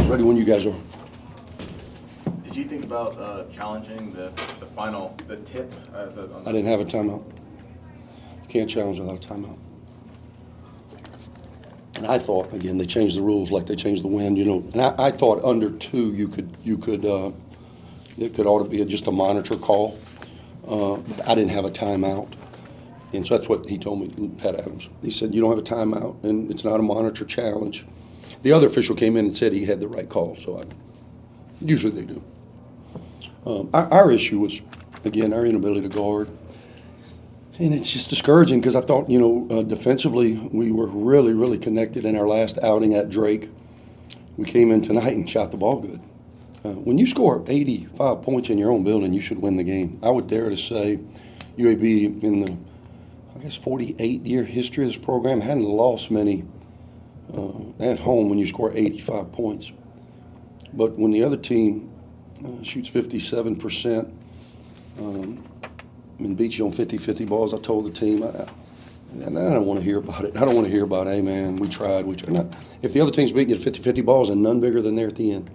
Ready when you guys are. Did you think about challenging the tip? I didn't have a timeout. You can't challenge without a timeout. And I thought, again, they changed the rules like they changed the wind, And I thought under 2 it ought to be just a monitor call. But I didn't have a timeout. And so that's what he told me, Pat Adams. He said, you don't have a timeout, and it's not a monitor challenge. The other official came in and said he had the right call, so usually they do. Our issue was, again, our inability to guard. And it's just discouraging because I thought, defensively we were really, really connected in our last outing at Drake. We came in tonight and shot the ball good. When you score 85 points in your own building, you should win the game. I would dare to say UAB in the, 48-year history of this program hadn't lost many at home when you score 85 points. But when the other team shoots 57% and beats you on 50-50 balls, I told the team, and I don't want to hear about it. I don't want to hear about, hey, man, we tried. Not, if the other team's beating you at 50-50 balls and none bigger than there at the end,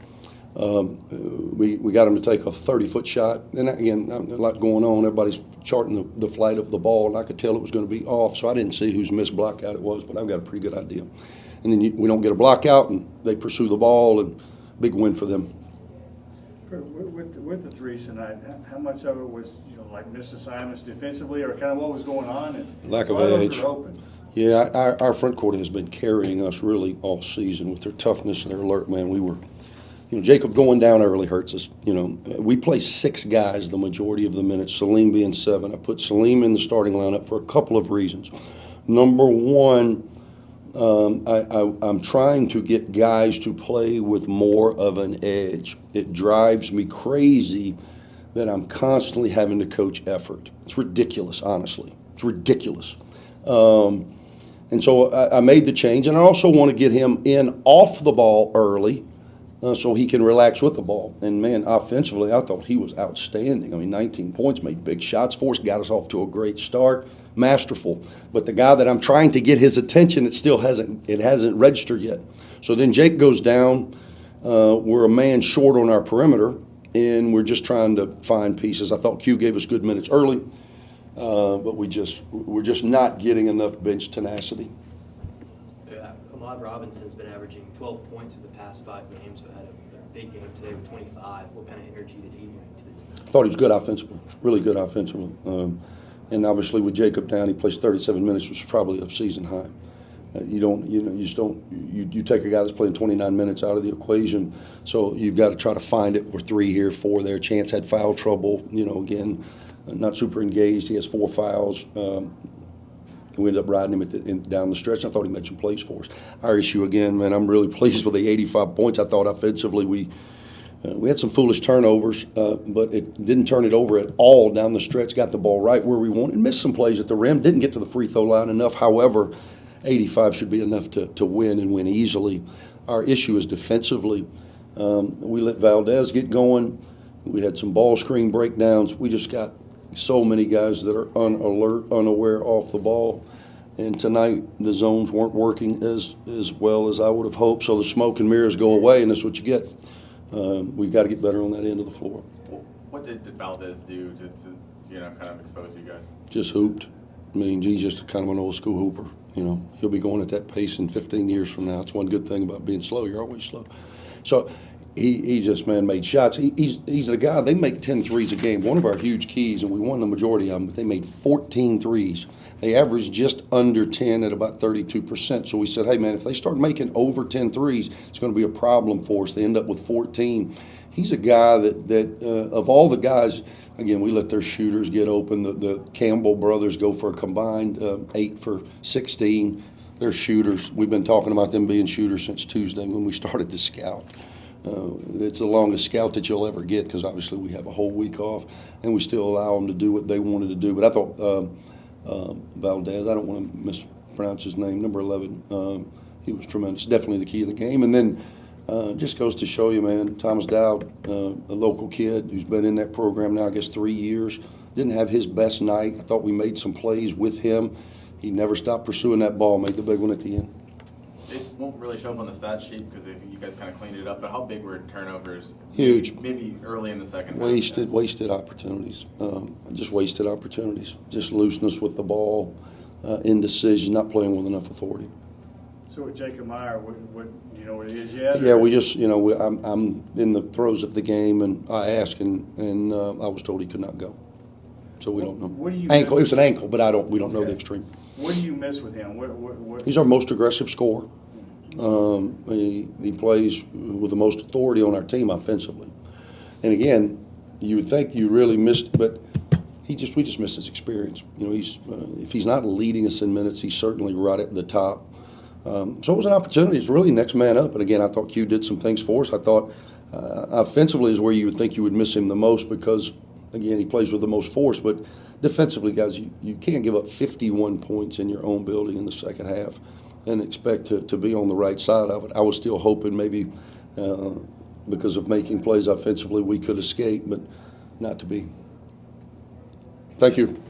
we got them to take a 30-foot shot. And again, a lot going on. Everybody's charting the flight of the ball, and I could tell it was going to be off, so I didn't see whose missed block out it was, but I've got a pretty good idea. And then we don't get a block out, and they pursue the ball, and big win for them. With the threes tonight, how much of it was like missed assignments defensively, or kind of what was going on? And lack of edge. Yeah, our front court has been carrying us really all season with their toughness and their alert. Man, we were, Jacob going down early hurts us. We play 6 guys the majority of the minutes. Salim being 7. I put Salim in the starting lineup for a couple of reasons. Number one, I'm trying to get guys to play with more of an edge. It drives me crazy that I'm constantly having to coach effort. It's ridiculous, honestly. It's ridiculous. And so I made the change, and I also want to get him in off the ball early so he can relax with the ball. And, man, offensively, I thought he was outstanding. 19 points, made big shots for us, got us off to a great start. Masterful. But the guy that I'm trying to get his attention, it hasn't registered yet. So then Jake goes down. We're a man short on our perimeter, and we're just trying to find pieces. I thought Q gave us good minutes early, but we're just not getting enough bench tenacity. Yeah, Ahmad Robinson's been averaging 12 points for the past 5 games, but had a big game today with 25. What kind of energy did he bring to the team? I thought he was good offensively, really good offensively. And obviously with Jacob down, he plays 37 minutes, which is probably a season high. You take a guy that's playing 29 minutes out of the equation, so you've got to try to find it. We're 3 here, 4 there. Chance had foul trouble, again, not super engaged. He has 4 fouls. We ended up riding him down the stretch. I thought he made some plays for us. Our issue, again, man, I'm really pleased with the 85 points. I thought offensively we had some foolish turnovers, but it didn't turn it over at all down the stretch. Got the ball right where we wanted. Missed some plays at the rim. Didn't get to the free throw line enough. However, 85 should be enough to win and win easily. Our issue is defensively. We let Valdez get going. We had some ball screen breakdowns. We just got so many guys that are unalert, unaware off the ball. And tonight the zones weren't working as well as I would have hoped. So the smoke and mirrors go away, and that's what you get. We've got to get better on that end of the floor. What did Valdez do to kind of expose you guys? Just hooped. He's just kind of an old school hooper. He'll be going at that pace in 15 years from now. It's one good thing about being slow. You're always slow. So he just, made shots. He's a guy, they make 10 threes a game. One of our huge keys, and we won the majority of them, but they made 14 threes. They averaged just under 10 at about 32%. So we said, hey, man, if they start making over 10 threes, it's going to be a problem for us. They end up with 14. He's a guy that of all the guys, again, we let their shooters get open. The Campbell brothers go for a combined 8 for 16. They're shooters. We've been talking about them being shooters since Tuesday when we started the scout. It's the longest scout that you'll ever get because obviously we have a whole week off, and we still allow them to do what they wanted to do. But I thought Valdez, I don't want to mispronounce his name, number 11, he was tremendous, definitely the key of the game. And then just goes to show you, man, Thomas Dowd, a local kid who's been in that program now, I guess, 3 years, didn't have his best night. I thought we made some plays with him. He never stopped pursuing that ball, made the big one at the end. it won't really show up on the stat sheet because you guys kind of cleaned it up, but how big were turnovers? Huge. Maybe early in the second half. Wasted opportunities. Just wasted opportunities. Just looseness with the ball, indecision, not playing with enough authority. So with Jacob Meyer, what do you know what it is yet? Yeah, we just, I'm in the throes of the game, and I asked, and I was told he could not go. So we don't know. What do you Ankle. miss? It's an ankle, but we don't know the Okay. extreme. What do you miss with him? What? He's our most aggressive scorer. He plays with the most authority on our team offensively. And again, you would think you really missed, but we just missed his experience. If he's not leading us in minutes, he's certainly right at the top. So it was an opportunity. It's really next man up. And again, I thought Q did some things for us. I thought offensively is where you would think you would miss him the most because, again, he plays with the most force. But defensively, guys, you can't give up 51 points in your own building in the second half and expect to be on the right side of it. I was still hoping maybe because of making plays offensively we could escape, but not to be. Thank you.